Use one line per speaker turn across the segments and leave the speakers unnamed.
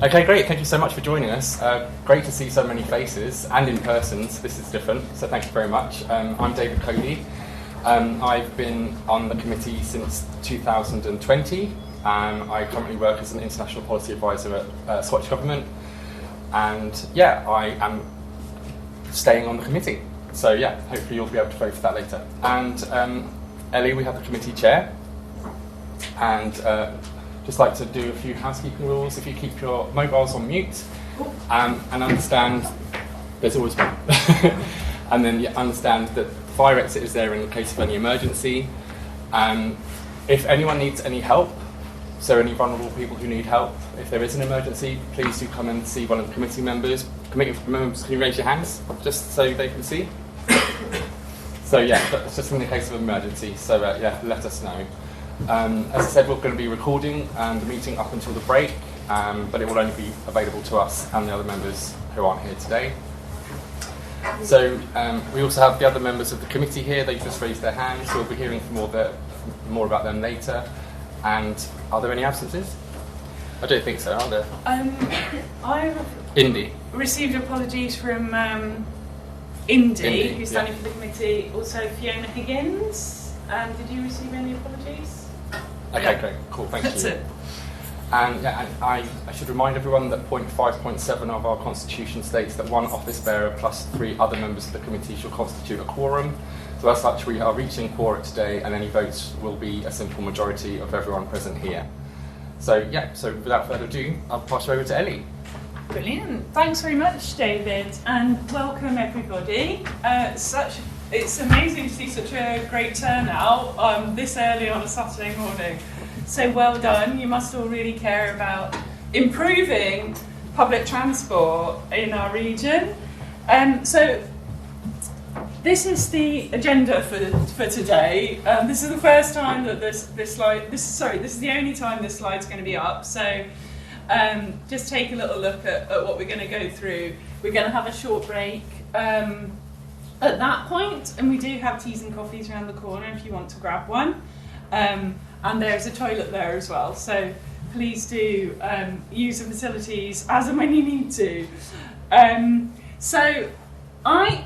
Okay, great. Thank you so much for joining us. Great to see so many faces and in person. So this is different, so thank you very much. I'm David Cody. I've been on the committee since 2020. I currently work as an international policy advisor at Scottish Government, and yeah, I am staying on the committee. So yeah, hopefully you'll be able to vote for that later. And Ellie, we have the committee chair, and just like to do a few housekeeping rules. If you keep your mobiles on mute, and understand there's always one, and then you understand that the fire exit is there in case of any emergency. If anyone needs any help, so any vulnerable people who need help, if there is an emergency, please do come and see one of the committee members. Committee members, can you raise your hands just so they can see? So yeah, that's just in the case of emergency. So yeah, let us know. As I said, we're going to be recording the meeting up until the break, but it will only be available to us and the other members who aren't here today. So we also have the other members of the committee here. They just raised their hands, so we'll be hearing more about them later. And are there any absences? I don't think so, are there?
I've
Indy
received apologies from Indy, who's standing for the committee. Also Fiona Higgins. Did you receive any apologies?
Okay, great, cool, thank you.
That's it.
And yeah, and I should remind everyone that point 5.7 of our constitution states that one office bearer plus 3 other members of the committee shall constitute a quorum. So as such, we are reaching quorum today, and any votes will be a simple majority of everyone present here. So yeah, so without further ado, I'll pass you over to Ellie.
Brilliant. Thanks very much, David, and welcome everybody. It's amazing to see such a great turnout this early on a Saturday morning. So well done. You must all really care about improving public transport in our region. So this is the agenda for today. This is the first time that this is the only time this slide's going to be up. So just take a little look at what we're going to go through. We're going to have a short break at that point, and we do have teas and coffees around the corner if you want to grab one. And there's a toilet there as well, so please do use the facilities as and when you need to. So my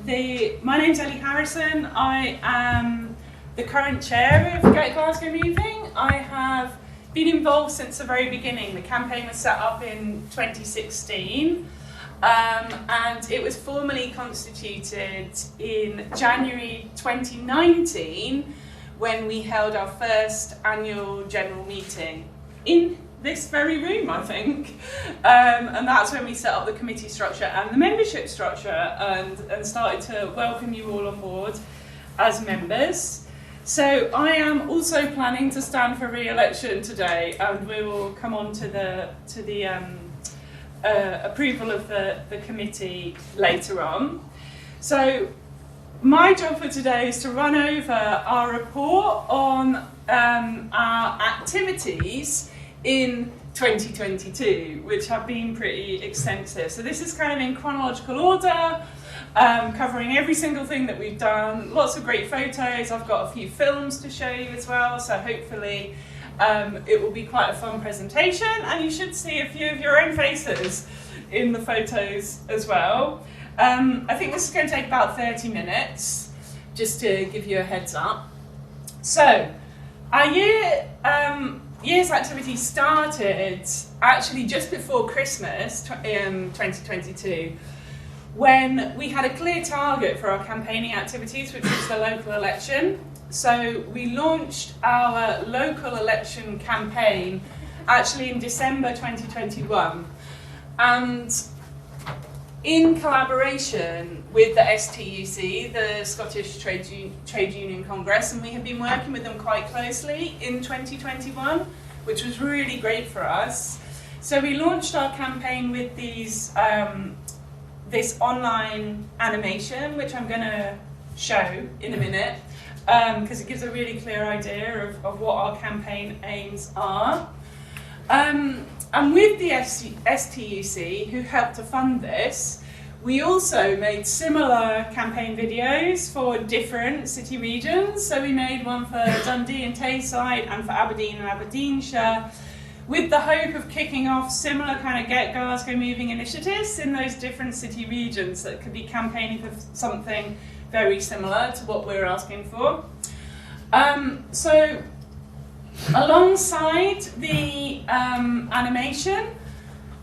name's Ellie Harrison. I am the current chair of Get Glasgow Moving. I have been involved since the very beginning. The campaign was set up in 2016. And it was formally constituted in January 2019 when we held our first annual general meeting in this very room, I think. And that's when we set up the committee structure and the membership structure and started to welcome you all on board as members. So I am also planning to stand for re-election today, and we will come on to the approval of the committee later on. So my job for today is to run over our report on our activities in 2022, which have been pretty extensive. So this is kind of in chronological order, covering every single thing that we've done. Lots of great photos. I've got a few films to show you as well, so hopefully it will be quite a fun presentation, and you should see a few of your own faces in the photos as well. I think this is going to take about 30 minutes, just to give you a heads up. So, our year's activity started actually just before Christmas 2022, when we had a clear target for our campaigning activities, which was the local election. So we launched our local election campaign actually in December 2021, and in collaboration with the STUC, the Scottish Trade Union Congress, and we have been working with them quite closely in 2021, which was really great for us. So we launched our campaign with this online animation, which I'm going to show in a minute, because it gives a really clear idea of what our campaign aims are. And with the STUC, who helped to fund this, we also made similar campaign videos for different city regions. So we made one for Dundee and Tayside, and for Aberdeen and Aberdeenshire, with the hope of kicking off similar kind of Get Glasgow Moving initiatives in those different city regions that could be campaigning for something very similar to what we're asking for. So alongside the animation,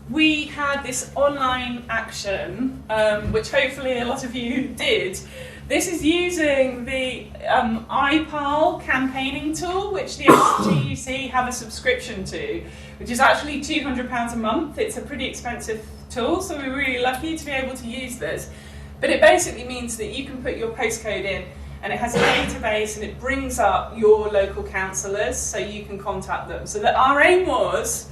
we had this online action, which hopefully a lot of you did. This is using the iPal campaigning tool, which the SGUC have a subscription to, which is actually £200 a month. It's a pretty expensive tool, so we're really lucky to be able to use this. But it basically means that you can put your postcode in, and it has a database, and it brings up your local councillors, so you can contact them. So that our aim was,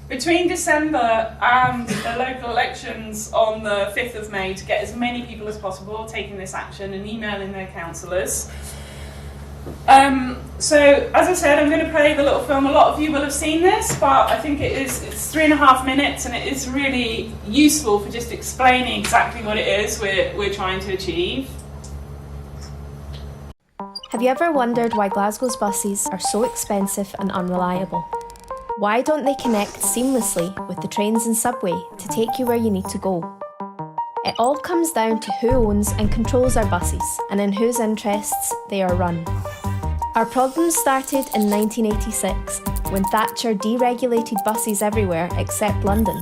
between December and the local elections on the 5th of May, to get as many people as possible taking this action and emailing their councillors. So, as I said, I'm going to play the little film. A lot of you will have seen this, but I think it's 3.5 minutes, and it is really useful for just explaining exactly what it is we're trying to achieve.
Have you ever wondered why Glasgow's buses are so expensive and unreliable? Why don't they connect seamlessly with the trains and subway to take you where you need to go? It all comes down to who owns and controls our buses and in whose interests they are run. Our problems started in 1986 when Thatcher deregulated buses everywhere except London.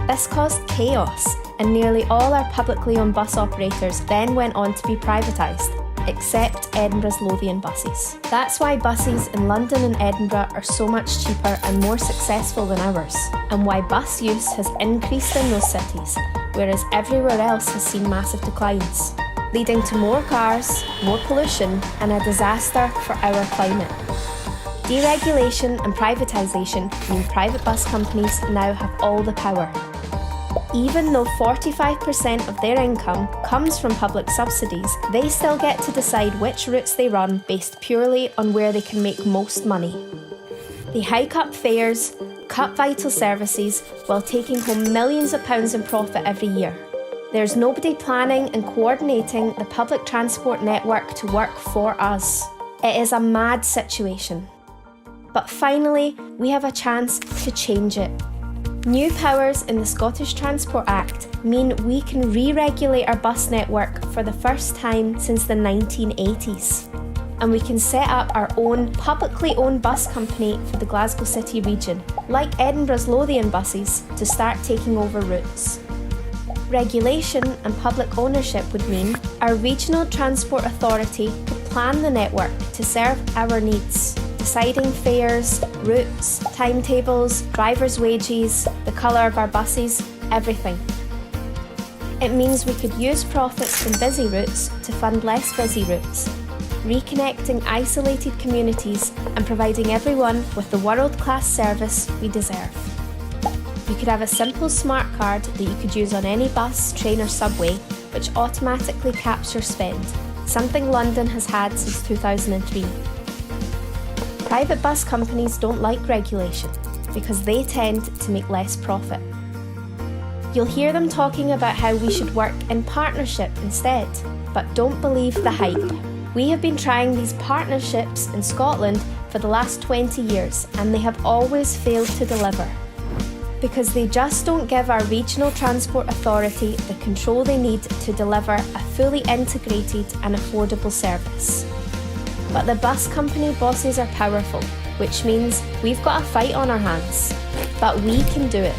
This caused chaos, and nearly all our publicly owned bus operators then went on to be privatised, except Edinburgh's Lothian buses. That's why buses in London and Edinburgh are so much cheaper and more successful than ours, and why bus use has increased in those cities, whereas everywhere else has seen massive declines, leading to more cars, more pollution, and a disaster for our climate. Deregulation and privatisation mean private bus companies now have all the power. Even though 45% of their income comes from public subsidies, they still get to decide which routes they run based purely on where they can make most money. They hike up fares, cut vital services, while taking home millions of pounds in profit every year. There's nobody planning and coordinating the public transport network to work for us. It is a mad situation. But finally, we have a chance to change it. New powers in the Scottish Transport Act mean we can re-regulate our bus network for the first time since the 1980s. And we can set up our own publicly owned bus company for the Glasgow City region, like Edinburgh's Lothian buses, to start taking over routes. Regulation and public ownership would mean our regional transport authority could plan the network to serve our needs, deciding fares, routes, timetables, drivers' wages, the colour of our buses, everything. It means we could use profits from busy routes to fund less busy routes, reconnecting isolated communities and providing everyone with the world-class service we deserve. You could have a simple smart card that you could use on any bus, train or subway, which automatically caps your spend, something London has had since 2003. Private bus companies don't like regulation because they tend to make less profit. You'll hear them talking about how we should work in partnership instead, but don't believe the hype. We have been trying these partnerships in Scotland for the last 20 years and they have always failed to deliver. Because they just don't give our regional transport authority the control they need to deliver a fully integrated and affordable service. But the bus company bosses are powerful, which means we've got a fight on our hands. But we can do it.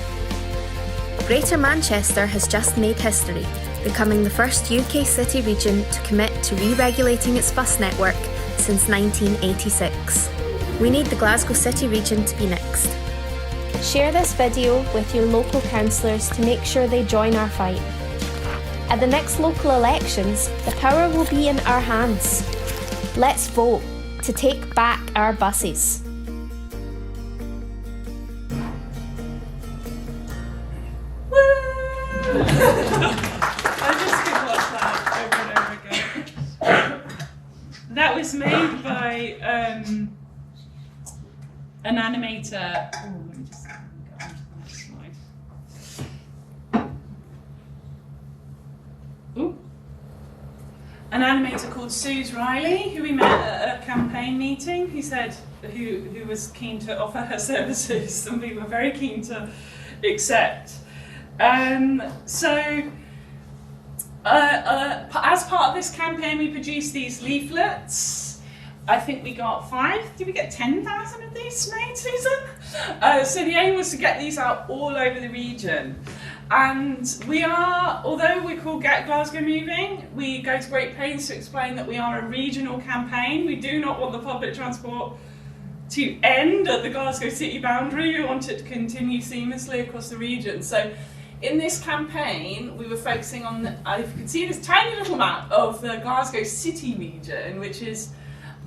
Greater Manchester has just made history, becoming the first UK city region to commit to re-regulating its bus network since 1986. We need the Glasgow City region to be next. Share this video with your local councillors to make sure they join our fight. At the next local elections, the power will be in our hands. Let's vote to take back our buses.
Woo! I just could watch that over and over again. That was made by an animator. Ooh, let me just go on to the next slide. Ooh. An animator called Suze Riley, who we met at a campaign meeting. He said, who was keen to offer her services, and we were very keen to accept. As part of this campaign, we produced these leaflets. I think we got 5. Did we get 10,000 of these made, Susan? So the aim was to get these out all over the region. And we are, although we're called Get Glasgow Moving, we go to great pains to explain that we are a regional campaign. We do not want the public transport to end at the Glasgow city boundary. We want it to continue seamlessly across the region. So in this campaign, we were focusing on, if you can see this tiny little map of the Glasgow city region, which is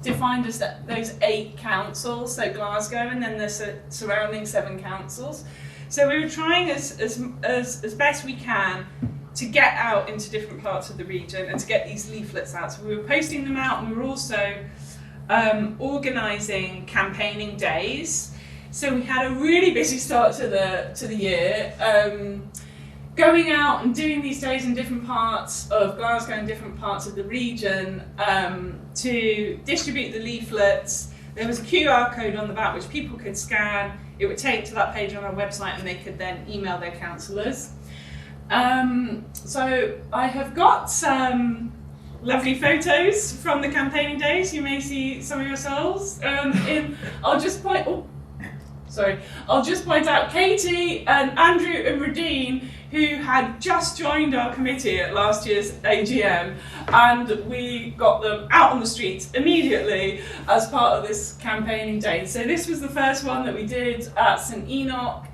defined as those 8 councils, so Glasgow and then the surrounding 7 councils. So we were trying as best we can to get out into different parts of the region and to get these leaflets out. So we were posting them out, and we were also organising campaigning days. So we had a really busy start to the year, going out and doing these days in different parts of Glasgow and different parts of the region to distribute the leaflets. There was a QR code on the back which people could scan. It would take to that page on our website, and they could then email their councillors. So I have got some lovely photos from the campaigning days. You may see some of yourselves. I'll just point out Katie and Andrew and Radine, who had just joined our committee at last year's AGM, and we got them out on the streets immediately as part of this campaigning day. So this was the first one that we did at St Enoch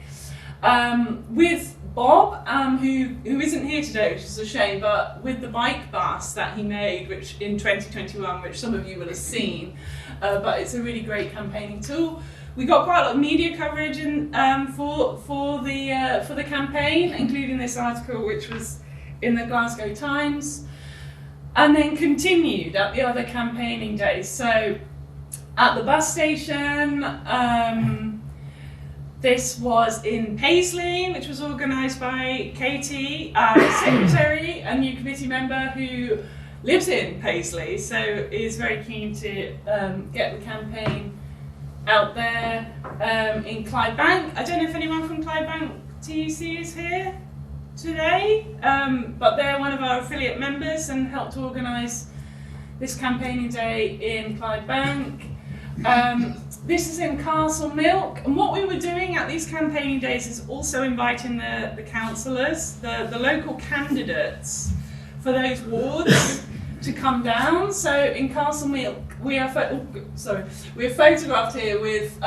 with Bob, who isn't here today, which is a shame, but with the bike bus that he made, which in 2021, which some of you will have seen, but it's a really great campaigning tool. We got quite a lot of media coverage for the campaign, including this article, which was in the Glasgow Times, and then continued at the other campaigning days. So at the bus station, this was in Paisley, which was organised by Katie, our secretary, a new committee member who lives in Paisley, so is very keen to get the campaign out there. In Clydebank, I don't know if anyone from Clydebank TUC is here today, but they're one of our affiliate members and helped organise this campaigning day in Clydebank. This is in Castle Milk, and what we were doing at these campaigning days is also inviting the councillors, the local candidates for those wards to come down. So in Castle Milk, we're photographed here with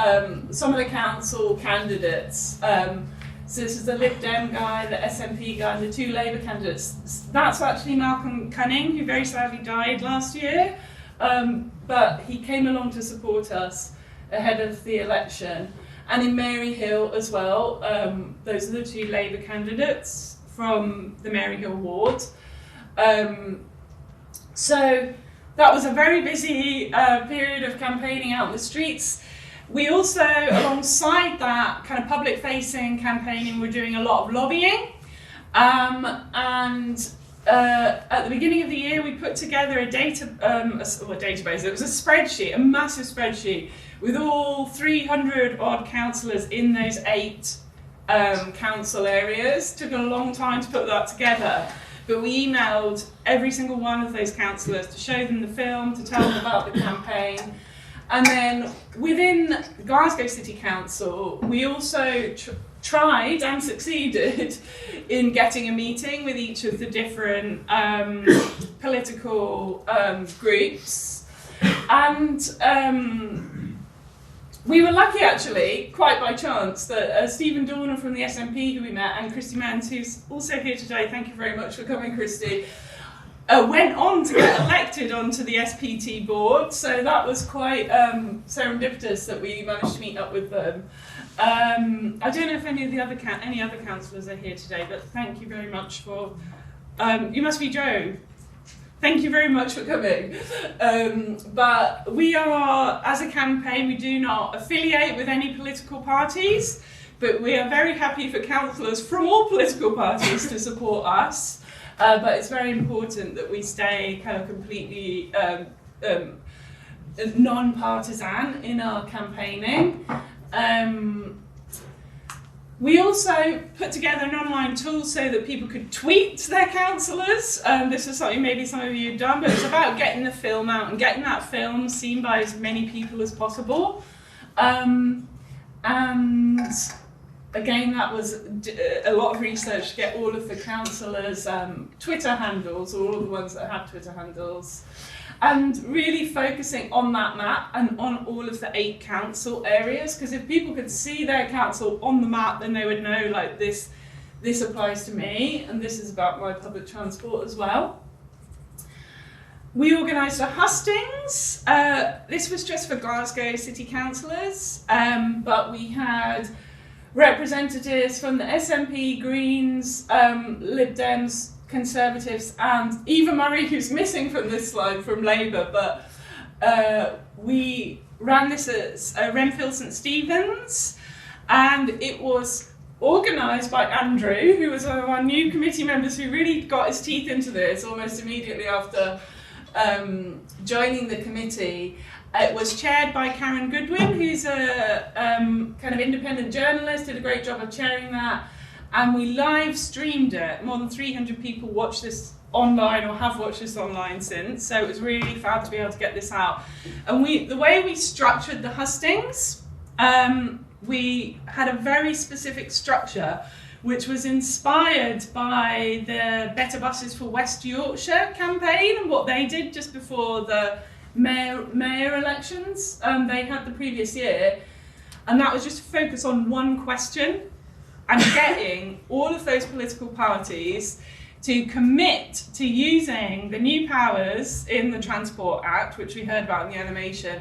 some of the council candidates. So this is the Lib Dem guy, the SNP guy, and the 2 Labour candidates. That's actually Malcolm Cunning, who very sadly died last year, but he came along to support us ahead of the election. And in Maryhill as well, those are the 2 Labour candidates from the Maryhill ward. So that was a very busy period of campaigning out in the streets. We also, alongside that kind of public-facing campaigning, were doing a lot of lobbying. And at the beginning of the year, we put together a database. It was a spreadsheet, a massive spreadsheet, with all 300 odd councillors in those 8 council areas. Took a long time to put that together. But we emailed every single one of those councillors to show them the film, to tell them about the campaign. And then within Glasgow City Council, we also tried and succeeded in getting a meeting with each of the different political groups. And we were lucky, actually, quite by chance, that Stephen Dorner from the SNP, who we met, and Christy Mans, who's also here today, thank you very much for coming, Christy, went on to get elected onto the SPT board. So that was quite serendipitous that we managed to meet up with them. I don't know if any other councillors are here today, but thank you very much for. You must be Joe. Thank you very much for coming. But we are, as a campaign, we do not affiliate with any political parties, but we are very happy for councillors from all political parties to support us. But it's very important that we stay kind of completely non-partisan in our campaigning. We also put together an online tool so that people could tweet their councillors. This is something maybe some of you have done, but it's about getting the film out and getting that film seen by as many people as possible. And again, that was a lot of research to get all of the councillors' Twitter handles, all of the ones that have Twitter handles, and really focusing on that map and on all of the 8 council areas, because if people could see their council on the map, then they would know, like, this applies to me, and this is about my public transport as well. We organised a hustings. This was just for Glasgow city councillors, but we had representatives from the SNP, Greens, Lib Dems, Conservatives, and Eva Murray, who's missing from this slide, from Labour, but we ran this at Renfield St Stephen's, and it was organised by Andrew, who was one of our new committee members who really got his teeth into this almost immediately after joining the committee. It was chaired by Karen Goodwin, who's a kind of independent journalist, did a great job of chairing that. And we live streamed it. More than 300 people watched this online or have watched this online since. So it was really fab to be able to get this out. And the way we structured the hustings, we had a very specific structure, which was inspired by the Better Buses for West Yorkshire campaign and what they did just before the mayor elections they had the previous year. And that was just to focus on one question, and getting all of those political parties to commit to using the new powers in the Transport Act, which we heard about in the animation,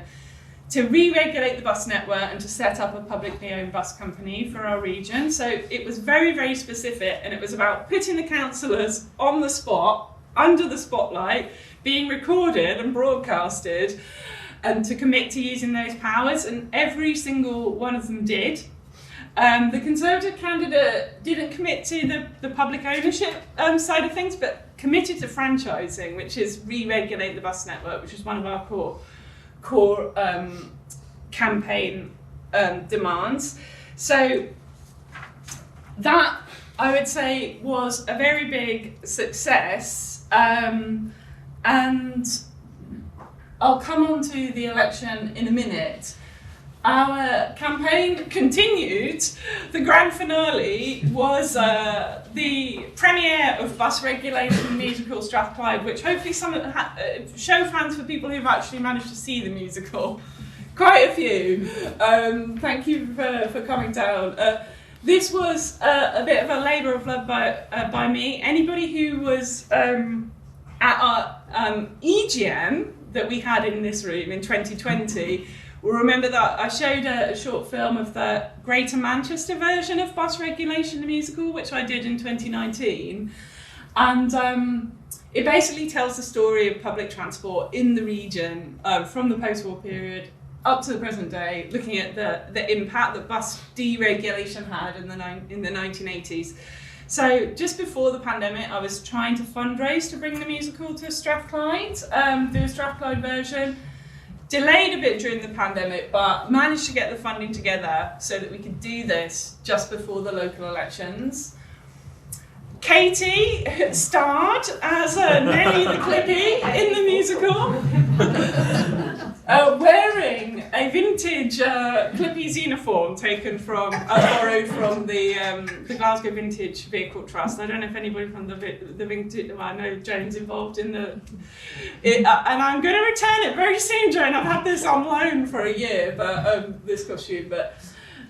to re-regulate the bus network and to set up a publicly owned bus company for our region. So it was very, very specific, and it was about putting the councillors on the spot, under the spotlight, being recorded and broadcasted, and to commit to using those powers, and every single one of them did. The Conservative candidate didn't commit to the public ownership side of things, but committed to franchising, which is re-regulate the bus network, which is one of our core campaign demands. So that, I would say, was a very big success. And I'll come on to the election in a minute. Our campaign continued. The grand finale was the premiere of Bus Regulation musical Strathclyde, which hopefully some show hands for people who've actually managed to see the musical. Quite a few. Thank you for coming down. This was a bit of a labour of love by me. Anybody who was at our EGM that we had in this room in 2020 will remember that I showed a short film of the Greater Manchester version of Bus Regulation the musical, which I did in 2019. And it basically tells the story of public transport in the region from the post-war period up to the present day, looking at the impact that bus deregulation had in the 1980s. So just before the pandemic, I was trying to fundraise to bring the musical to Strathclyde, do a Strathclyde version. Delayed a bit during the pandemic, but managed to get the funding together so that we could do this just before the local elections. Katie starred as Nellie the Clippy in the musical, wearing a vintage Clippy's uniform taken from, borrowed from the Glasgow Vintage Vehicle Trust. I don't know if anybody from the vintage, well, I know Joan's involved in and I'm going to return it very soon, Joan. I've had this on loan for a year, but this costume, but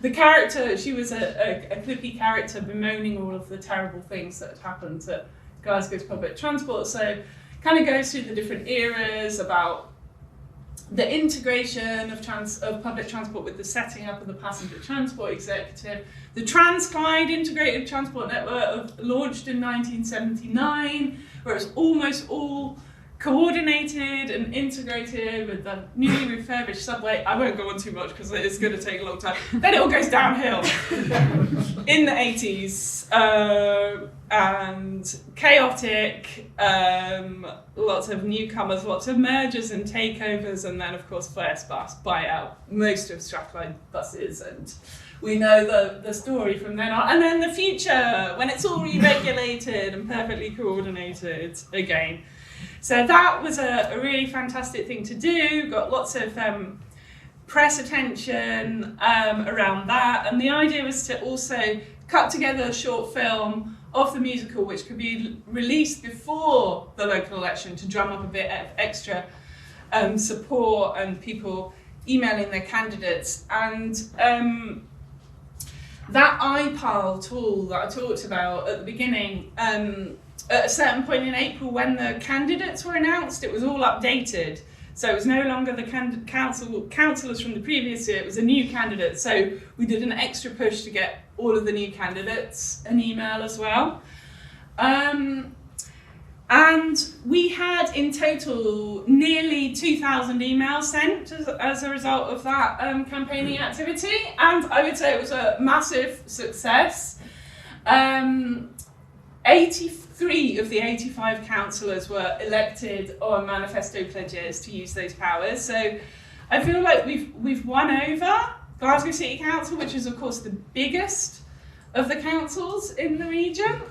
the character, she was a Clippy character bemoaning all of the terrible things that had happened to Glasgow's public transport. So kind of goes through the different eras about the integration of public transport with the setting up of the passenger transport executive. The Transclyde integrated transport network launched in 1979, where it was almost all coordinated and integrated with the newly refurbished subway. I won't go on too much because it's going to take a long time. Then it all goes downhill in the 80s. and chaotic, lots of newcomers, lots of mergers and takeovers, and then of course First Bus buy out most of Strathclyde buses, and we know the story from then on. And then the future, when it's all re-regulated and perfectly coordinated again. So that was a really fantastic thing to do, got lots of press attention around that, and the idea was to also cut together a short film of the musical which could be released before the local election to drum up a bit of extra support and people emailing their candidates. And that iPile tool that I talked about at the beginning, at a certain point in April when the candidates were announced, it was all updated. So it was no longer the councillors from the previous year, it was a new candidate. So we did an extra push to get all of the new candidates an email as well. And we had in total nearly 2,000 emails sent as a result of that campaigning activity. And I would say it was a massive success. 83 of the 85 councillors were elected on manifesto pledges to use those powers. So I feel like we've won over Glasgow City Council, which is of course the biggest of the councils in the region.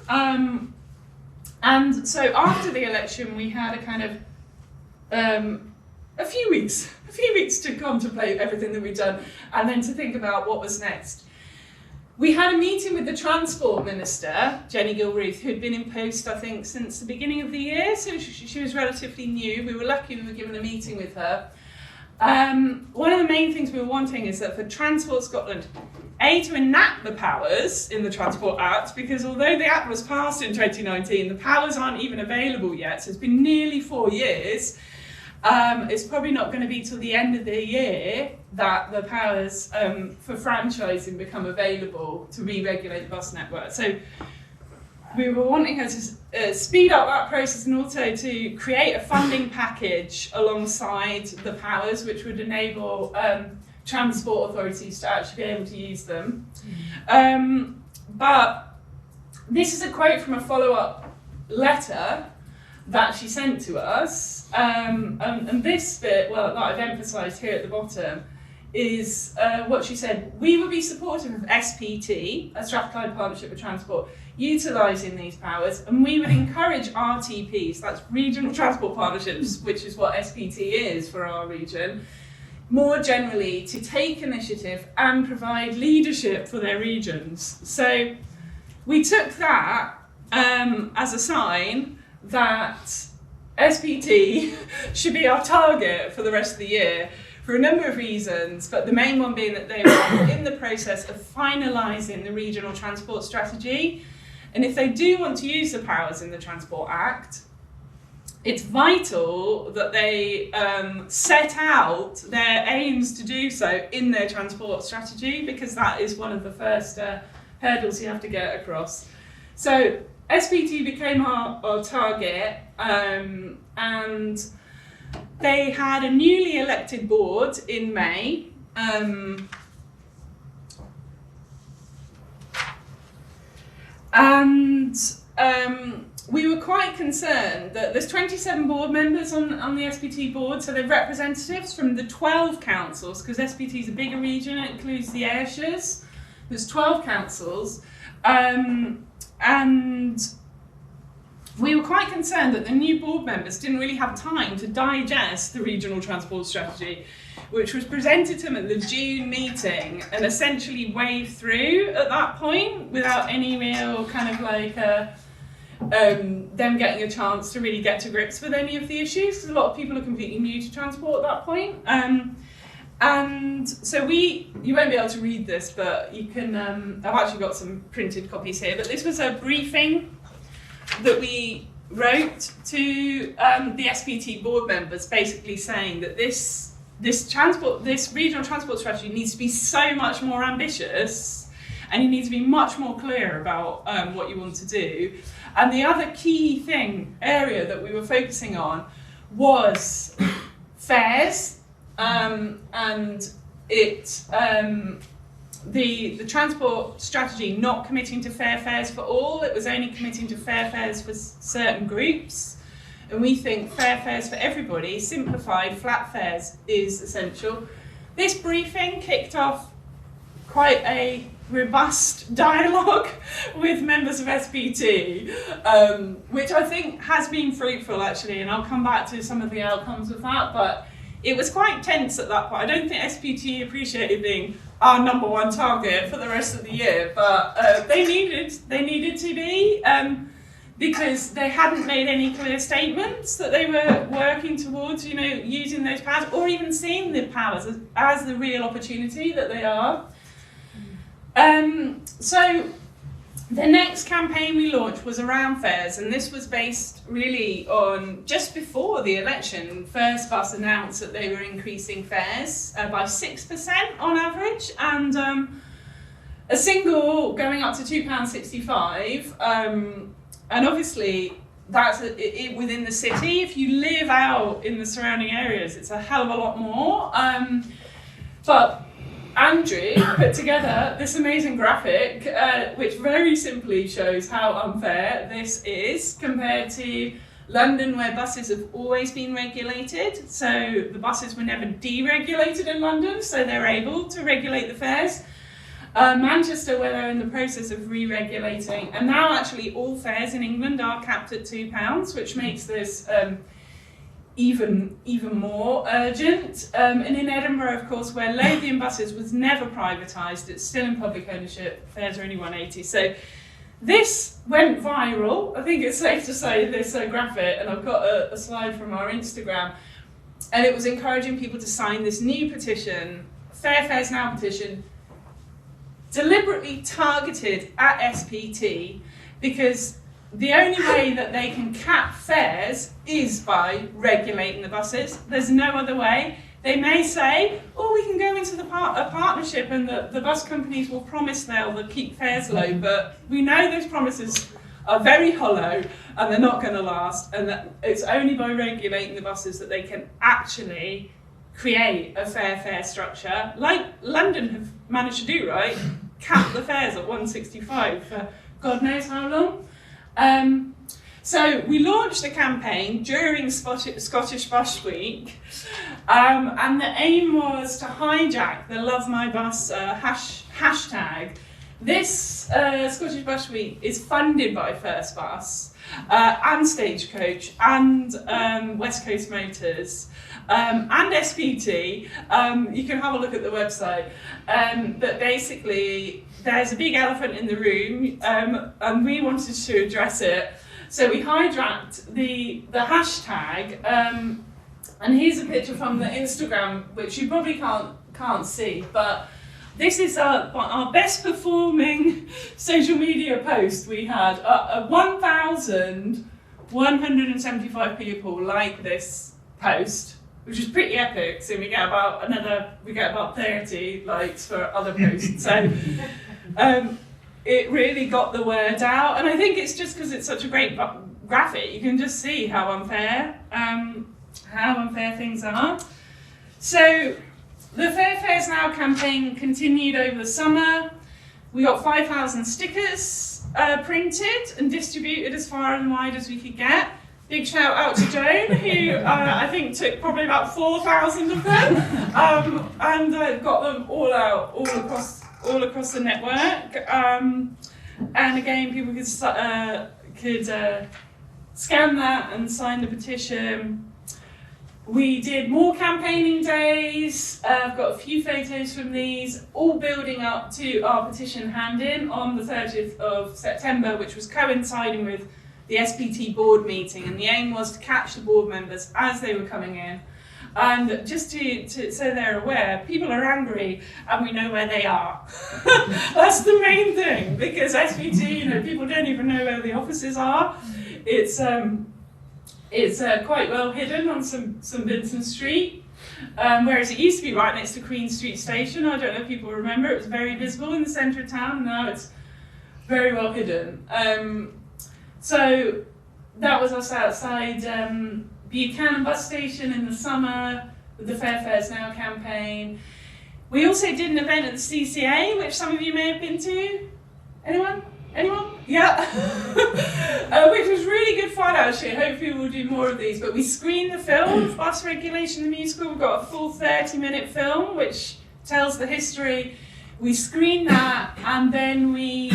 And so after the election, we had a kind of a few weeks to contemplate everything that we'd done, and then to think about what was next. We had a meeting with the Transport Minister, Jenny Gilruth, who'd been in post, I think, since the beginning of the year, so she was relatively new. We were lucky we were given a meeting with her. One of the main things we were wanting is that for Transport Scotland, to enact the powers in the Transport Act, because although the Act was passed in 2019, the powers aren't even available yet, so it's been nearly 4 years. It's probably not going to be till the end of the year that the powers for franchising become available to re-regulate the bus network. So we were wanting her to speed up that process and also to create a funding package alongside the powers which would enable transport authorities to actually be able to use them. But this is a quote from a follow-up letter that she sent to us, and this bit, well, that I've emphasised here at the bottom, is what she said. We would be supportive of SPT, a Strathclyde Partnership for Transport, utilising these powers, and we would encourage RTPs, that's Regional Transport Partnerships, which is what SPT is for our region, more generally to take initiative and provide leadership for their regions. So we took that as a sign that SPT should be our target for the rest of the year for a number of reasons, but the main one being that they were in the process of finalising the regional transport strategy. And if they do want to use the powers in the Transport Act, it's vital that they set out their aims to do so in their transport strategy, because that is one of the first hurdles you have to get across. So SPT became our target, and they had a newly elected board in May. We were quite concerned that there's 27 board members on the SPT board, so they're representatives from the 12 councils, because SPT is a bigger region, it includes the Ayrshires. There's 12 councils, and we were quite concerned that the new board members didn't really have time to digest the regional transport strategy, which was presented to them at the June meeting and essentially waved through at that point without any real kind of like them getting a chance to really get to grips with any of the issues, because a lot of people are completely new to transport at that point. And so you won't be able to read this, but you can, I've actually got some printed copies here, but this was a briefing that we wrote to the SPT board members, basically saying that this regional transport strategy needs to be so much more ambitious, and you need to be much more clear about what you want to do. And the other key area that we were focusing on was fares, and it the transport strategy not committing to fair fares for all, it was only committing to fair fares for certain groups. And we think fair fares for everybody, simplified flat fares, is essential. This briefing kicked off quite a robust dialogue with members of SPT, which I think has been fruitful actually, and I'll come back to some of the outcomes of that, but it was quite tense at that point. I don't think SPT appreciated being our number one target for the rest of the year, but they needed to be, because they hadn't made any clear statements that they were working towards, using those powers, or even seeing the powers as the real opportunity that they are. So the next campaign we launched was around fares, and this was based really on just before the election. First Bus announced that they were increasing fares by 6% on average, and a single going up to £2.65. And obviously that's within the city. If you live out in the surrounding areas, it's a hell of a lot more. But Andrew put together this amazing graphic, which very simply shows how unfair this is compared to London, where buses have always been regulated. So the buses were never deregulated in London, so they're able to regulate the fares. Manchester, where they're in the process of re-regulating, and now actually all fares in England are capped at £2, which makes this even more urgent. And in Edinburgh, of course, where Lothian Buses was never privatised, it's still in public ownership, fares are only £1.80. So this went viral. I think it's safe to say this graphic, and I've got a slide from our Instagram, and it was encouraging people to sign this new petition, Fair Fares Now petition, deliberately targeted at SPT, because the only way that they can cap fares is by regulating the buses. There's no other way. They may say, oh, we can go into a partnership and the bus companies will promise they'll keep fares low, but we know those promises are very hollow and they're not going to last, and that it's only by regulating the buses that they can actually create a fair fare structure, like London have managed to do, right? Cap the fares at £1.65 for God knows how long. So we launched the campaign during Scottish Bus Week, and the aim was to hijack the Love My Bus hashtag. This Scottish Bus Week is funded by First Bus and Stagecoach and West Coast Motors. And SPT, you can have a look at the website, but basically there's a big elephant in the room, and we wanted to address it. So we hijacked the hashtag, and here's a picture from the Instagram, which you probably can't see, but this is our best performing social media post. We had 1,175 people like this post, which is pretty epic. So we get about 30 likes for other posts. So it really got the word out, and I think it's just because it's such a great graphic. You can just see how unfair things are. So the Fair Fares Now campaign continued over the summer. We got 5,000 stickers printed and distributed as far and wide as we could get. Big shout out to Joan, who I think took probably about 4,000 of them, and got them all out, all across the network. And again, people could scan that and sign the petition. We did more campaigning days. I've got a few photos from these, all building up to our petition hand-in on the 30th of September, which was coinciding with the SPT board meeting, and the aim was to catch the board members as they were coming in. And just to so they're aware, people are angry and we know where they are. That's the main thing, because SPT, people don't even know where the offices are. It's quite well hidden on St Vincent Street, whereas it used to be right next to Queen Street Station. I don't know if people remember, it was very visible in the centre of town. Now it's very well hidden. So that was us outside Buchanan bus station in the summer with the Fair Fares Now campaign. We also did an event at the CCA, which some of you may have been to. Anyone? Yeah. Which was really good fun, actually. Hopefully we'll do more of these. But we screened the film, Bus Regulation the Musical. We've got a full 30-minute film, which tells the history. We screened that, and then we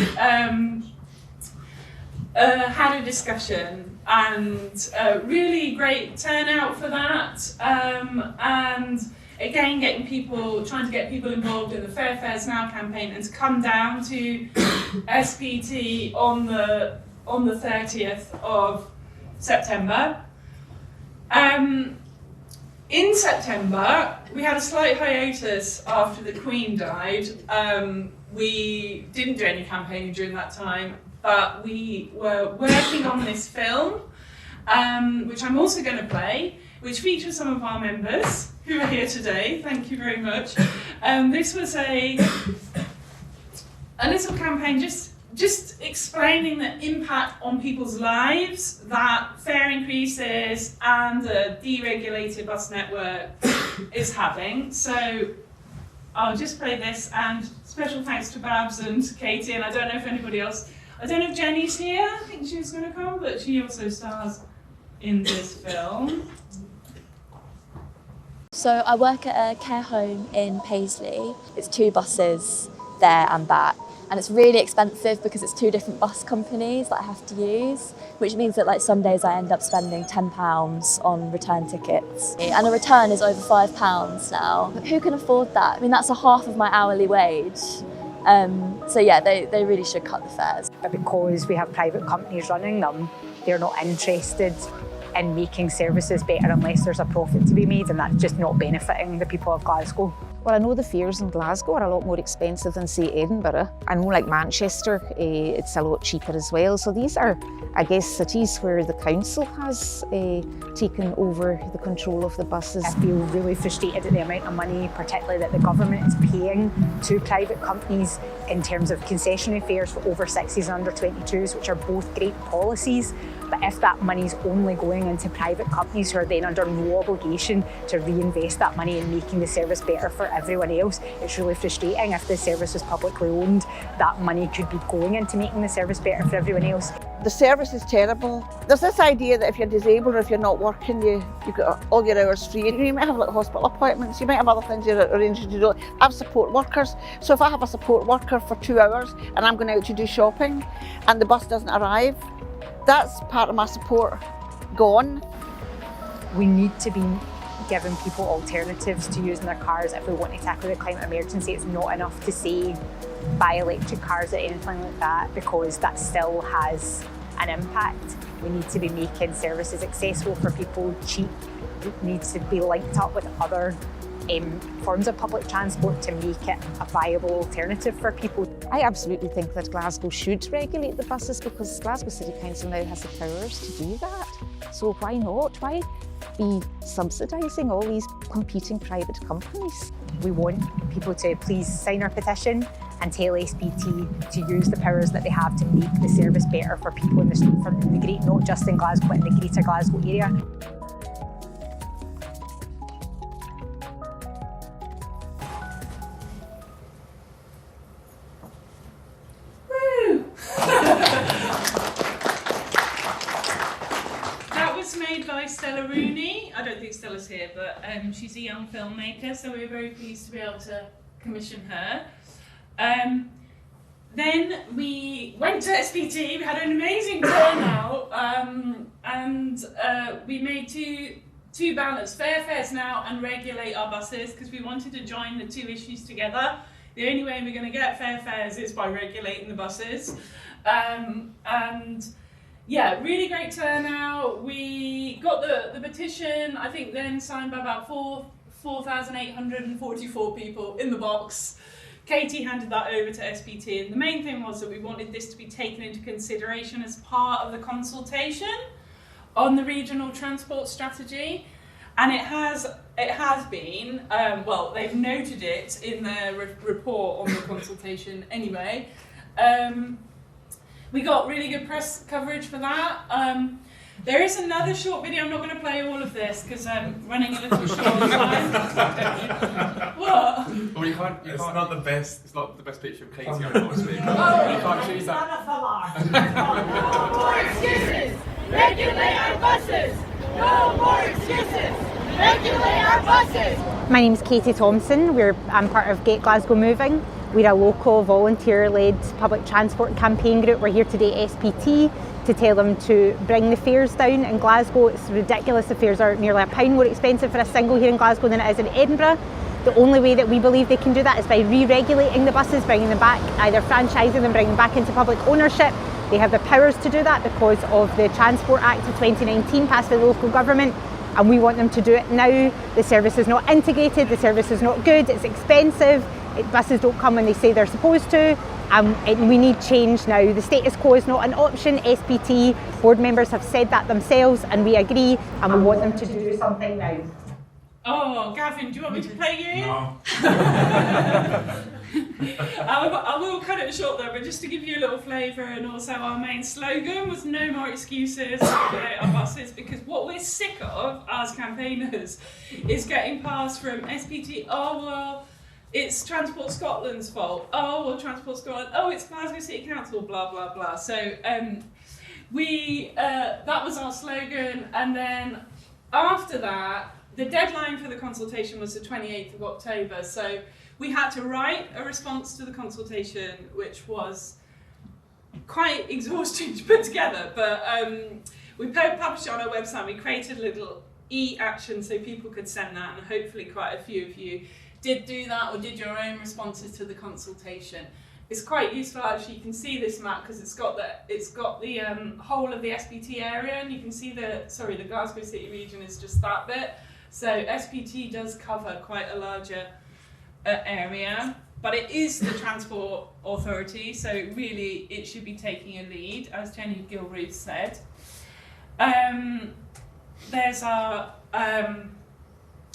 had a discussion, and really great turnout for that. And again, trying to get people involved in the Fair Fares Now campaign and to come down to SPT on the 30th of September. In September, we had a slight hiatus after the Queen died. We didn't do any campaigning during that time, but we were working on this film, which I'm also going to play, which features some of our members who are here today. Thank you very much. This was a little campaign just explaining the impact on people's lives that fare increases and a deregulated bus network is having. So I'll just play this, and special thanks to Babs and Katie, and I don't know if anybody else, I don't know if Jenny's here, I think she was going to come, but she also stars in this film.
So I work at a care home in Paisley. It's 2 buses there and back. And it's really expensive because it's 2 different bus companies that I have to use, which means that like some days I end up spending £10 on return tickets. And a return is over £5 now. Who can afford that? I mean, that's a half of my hourly wage. So yeah, they really should cut the fares.
But because we have private companies running them, they're not interested in making services better unless there's a profit to be made, and that's just not benefiting the people of Glasgow.
Well, I know the fares in Glasgow are a lot more expensive than, say, Edinburgh. I know, like Manchester, it's a lot cheaper as well. So these are, I guess, cities where the council has taken over the control of the buses.
I feel really frustrated at the amount of money, particularly that the government is paying to private companies in terms of concessionary fares for over 60s and under 22s, which are both great policies. But if that money's only going into private companies who are then under no obligation to reinvest that money in making the service better for everyone else, it's really frustrating. If the service was publicly owned, that money could be going into making the service better for everyone else.
The service is terrible. There's this idea that if you're disabled or if you're not working, you've got all your hours free. You might have like hospital appointments, you might have other things you're arranging to do. I have support workers, so if I have a support worker for 2 hours and I'm going out to do shopping and the bus doesn't arrive, that's part of my support gone.
We need to be giving people alternatives to using their cars if we want to tackle the climate emergency. It's not enough to say buy electric cars or anything like that, because that still has an impact. We need to be making services accessible for people, cheap. It needs to be linked up with other forms of public transport to make it a viable alternative for people.
I absolutely think that Glasgow should regulate the buses, because Glasgow City Council now has the powers to do that. So why not? Why be subsidising all these competing private companies?
We want people to please sign our petition and tell SPT to use the powers that they have to make the service better for people in the great, not just in Glasgow, but in the greater Glasgow area.
I don't think Stella's here, but she's a young filmmaker, so we're very pleased to be able to commission her. Then we went to SPT, we had an amazing turnout, and we made two banners, Fair Fares Now and Regulate Our Buses, because we wanted to join the 2 issues together. The only way we're going to get fair fares is by regulating the buses. And yeah, really great turnout. We got the petition, I think then signed by about 4,844 people in the box. Katie handed that over to SPT, and the main thing was that we wanted this to be taken into consideration as part of the consultation on the regional transport strategy. And it has been, well, they've noted it in their report on the consultation anyway. We got really good press coverage for that. There is another short video. I'm not going to play all of this because I'm running a little short on time. What?
Well, you can't. It's not the best. It's not the best picture of Katie, unfortunately. You can't choose that.
No more excuses. Regulate our buses. No more excuses. Regulate our buses.
My name's Katie Thompson. I'm part of Glasgow Moving. We're a local volunteer-led public transport campaign group. We're here today at SPT to tell them to bring the fares down in Glasgow. It's ridiculous. The fares are nearly £1 more expensive for a single here in Glasgow than it is in Edinburgh. The only way that we believe they can do that is by re-regulating the buses, bringing them back, either franchising them, bringing them back into public ownership. They have the powers to do that because of the Transport Act of 2019 passed by the local government, and we want them to do it now. The service is not integrated, the service is not good, it's expensive, buses don't come when they say they're supposed to, and we need change now. The status quo is not an option. SPT board members have said that themselves, and we agree, and we want them to do something now.
Oh, Gavin, do you want me to play you?
No.
I will cut it short though, but just to give you a little flavour, and also our main slogan was no more excuses, regulate our buses, because what we're sick of as campaigners is getting passed from SPT, oh well, it's Transport Scotland's fault, oh well, Transport Scotland, oh it's Glasgow City Council, blah blah blah. So that was our slogan, and then after that, the deadline for the consultation was the 28th of October, so we had to write a response to the consultation, which was quite exhausting to put together, but we published it on our website. We created a little e-action so people could send that, and hopefully quite a few of you did do that or did your own responses to the consultation. It's quite useful actually. You can see this map because it's got the whole of the SPT area, and you can see the Glasgow City region is just that bit. So SPT does cover quite a larger area, but it is the Transport Authority, so really it should be taking a lead, as Jenny Gilruth said. There's our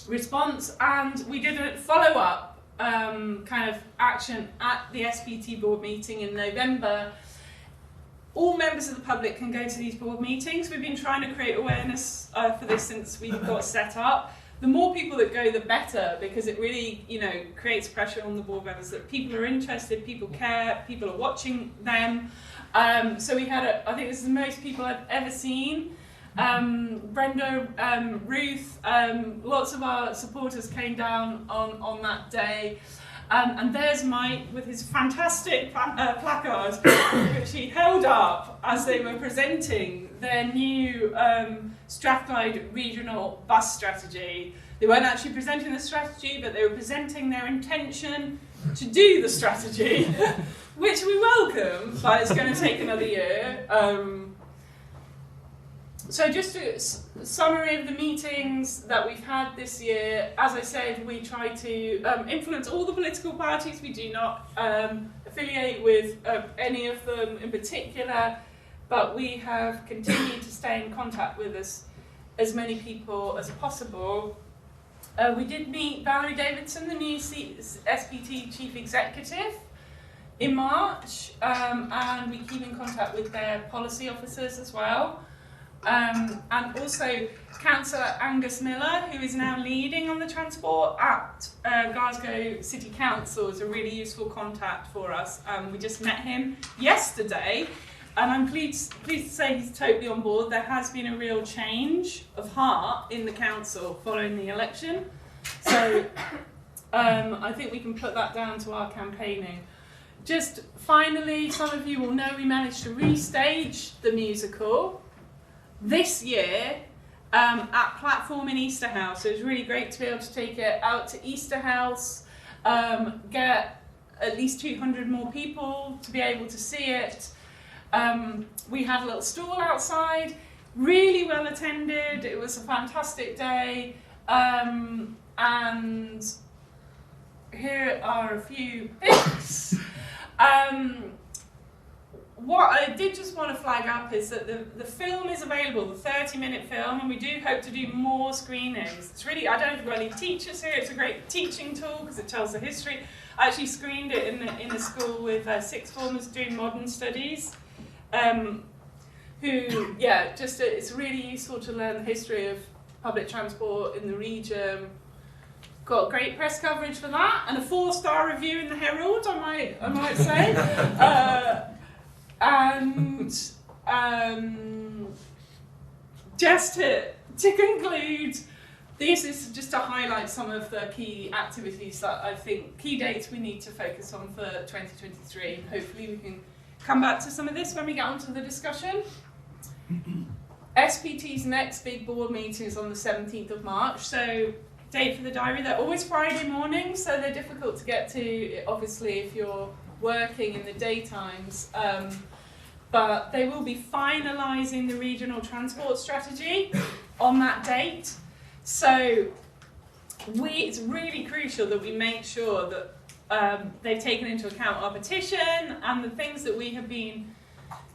response, and we did a follow-up kind of action at the SPT board meeting in November. All members of the public can go to these board meetings. We've been trying to create awareness for this since we got set up. The more people that go, the better, because it really, creates pressure on the board members that people are interested, people care, people are watching them. So we had, I think this is the most people I've ever seen. Brenda, Ruth, lots of our supporters came down on that day. And there's Mike with his fantastic placard, which he held up as they were presenting their new Strathclyde regional bus strategy. They weren't actually presenting the strategy, but they were presenting their intention to do the strategy, which we welcome, but it's going to take another year. So just a summary of the meetings that we've had this year. As I said, we try to influence all the political parties. We do not affiliate with any of them in particular, but we have continued to stay in contact with as many people as possible. We did meet Valerie Davidson, the new SPT Chief Executive, in March, and we keep in contact with their policy officers as well. And also Councillor Angus Miller, who is now leading on the transport at Glasgow City Council, is a really useful contact for us. We just met him yesterday, and I'm pleased to say he's totally on board. There has been a real change of heart in the council following the election, so I think we can put that down to our campaigning. Just finally, some of you will know we managed to restage the musical this year at Platform in Easterhouse. So it was really great to be able to take it out to Easterhouse, get at least 200 more people to be able to see it. We had a little stall outside, really well attended. It was a fantastic day. And here are a few bits. What I did just want to flag up is that the film is available, the 30-minute film, and we do hope to do more screenings. It's really, I don't have any teachers here, it's a great teaching tool because it tells the history. I actually screened it in a school with sixth formers doing modern studies, who who, it's really useful to learn the history of public transport in the region. Got great press coverage for that, and a 4-star review in the Herald, I might say. Just to conclude, this is just to highlight some of the key activities that I think, key dates we need to focus on for 2023. Hopefully we can come back to some of this when we get onto the discussion. SPT's next big board meeting is on the 17th of March, so date for the diary. They're always Friday mornings, so they're difficult to get to, obviously, if you're working in the daytimes. But they will be finalising the regional transport strategy on that date. So it's really crucial that we make sure that they've taken into account our petition and the things that we have been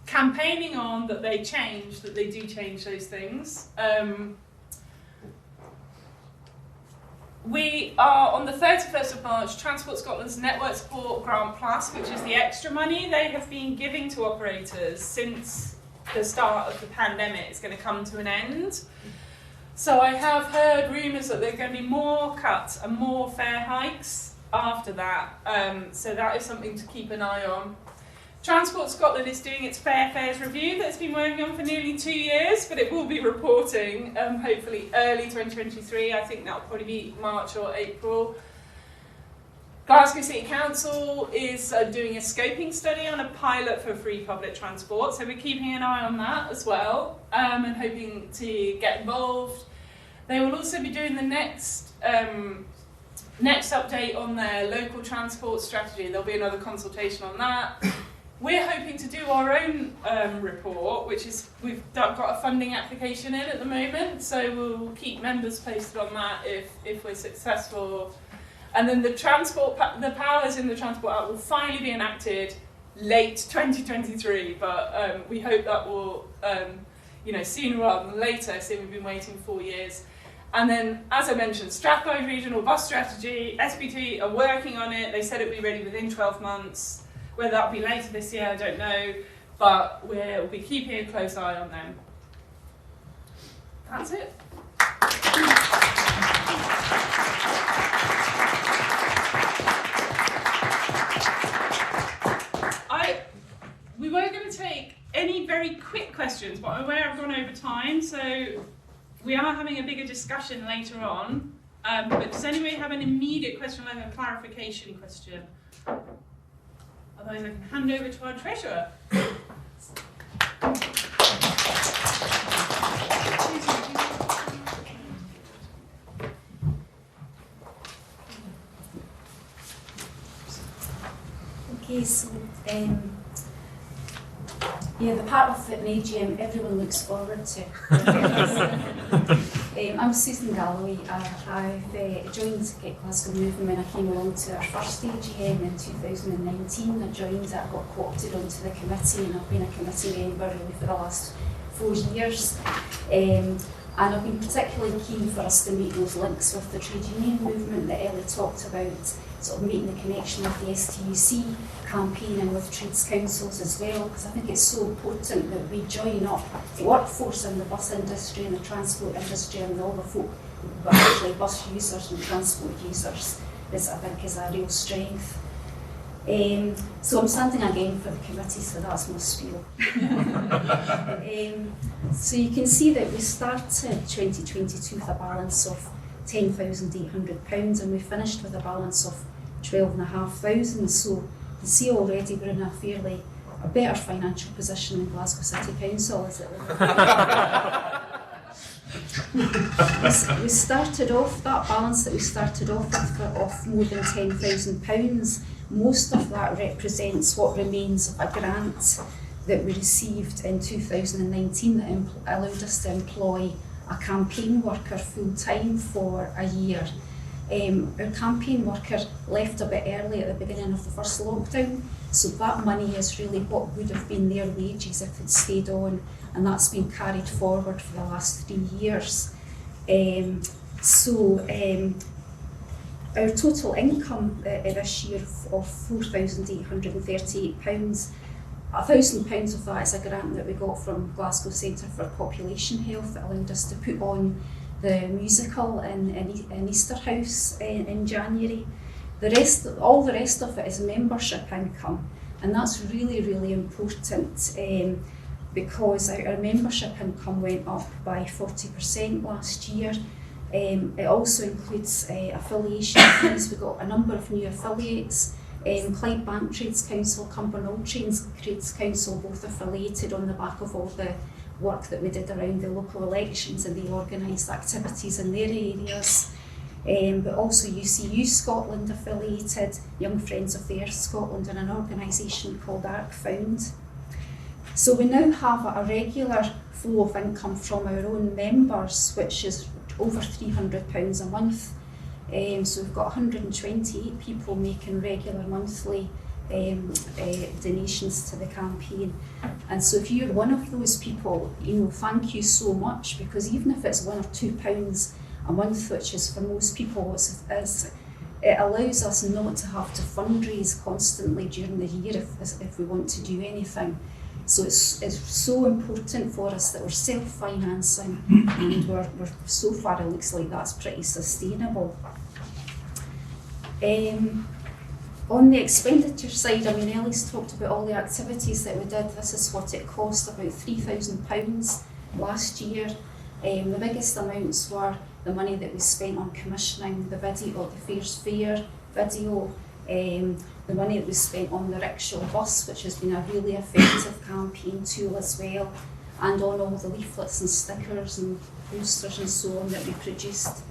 campaigning on, that they do change those things. We are on the 31st of March, Transport Scotland's Network Support Grant Plus, which is the extra money they have been giving to operators since the start of the pandemic, is going to come to an end. So I have heard rumours that there are going to be more cuts and more fare hikes after that. So that is something to keep an eye on. Transport Scotland is doing its fares review that's been working on for nearly 2 years, but it will be reporting hopefully early 2023. I think that'll probably be March or April. Glasgow City Council is doing a scoping study on a pilot for free public transport, so we're keeping an eye on that as well, and hoping to get involved. They will also be doing the next update on their local transport strategy. There'll be another consultation on that. We're hoping to do our own report, which is, we've got a funding application in at the moment, so we'll keep members posted on that if we're successful. And then the powers in the Transport Act will finally be enacted late 2023, but we hope that will, sooner rather than later, so we've been waiting 4 years. And then, as I mentioned, Strathbound Regional Bus Strategy, SPT are working on it. They said it would be ready within 12 months. Whether that'll be later this year, I don't know, but we'll be keeping a close eye on them. That's it. We weren't going to take any very quick questions, but I'm aware I've gone over time, so we are having a bigger discussion later on. But does anybody have an immediate question, like a clarification question? Otherwise, I can hand over to our treasurer.
Okay, so the part of an AGM everyone looks forward to. I'm Susan Galloway. I've joined Get Glasgow Movement when I came along to our first AGM in 2019. I joined, I got co-opted onto the committee, and I've been a committee member really for the last 4 years. And I've been particularly keen for us to make those links with the trade union movement that Ellie talked about, sort of making the connection with the STUC campaign and with trades councils as well, because I think it's so important that we join up the workforce in the bus industry and the transport industry and all the folk who are actually bus users and transport users. This, I think, is a real strength. So I'm standing again for the committee, so that's my spiel. So you can see that we started 2022 with a balance of £10,800 and we finished with a balance of 12,500. So you can see already we're in a better financial position than Glasgow City Council, is it? We started off, that balance that we started off with of more than £10,000. Most of that represents what remains of a grant that we received in 2019 that allowed us to employ a campaign worker full-time for a year. Our campaign worker left a bit early at the beginning of the first lockdown, so that money is really what would have been their wages if they'd stayed on, and that's been carried forward for the last 3 years. Our total income this year of £4,838 £1,000 of that is a grant that we got from Glasgow Centre for Population Health that allowed us to put on the musical in Easter House in January. All the rest of it is membership income, and that's really, really important because our membership income went up by 40% last year. It also includes affiliation fees. We've got a number of new affiliates. Clydebank Trades Council, Cumbernauld Trades Council, both affiliated on the back of all the work that we did around the local elections and the organised activities in their areas. But also UCU Scotland affiliated, Young Friends of the Earth Scotland, and an organisation called Arc Found. So we now have a regular flow of income from our own members, which is over £300 a month. So we've got 128 people making regular monthly donations to the campaign. And so if you're one of those people, thank you so much, because even if it's £1 or £2 a month, which is for most people, it allows us not to have to fundraise constantly during the year if we want to do anything. So it's so important for us that we're self-financing, and we're so far it looks like that's pretty sustainable. On the expenditure side, Ellie's talked about all the activities that we did. This is what it cost, about £3,000 last year. The biggest amounts were the money that we spent on commissioning the video, the Fairs Fair video, the money that we spent on the rickshaw bus, which has been a really effective campaign tool as well, and on all the leaflets and stickers and posters and so on that we produced.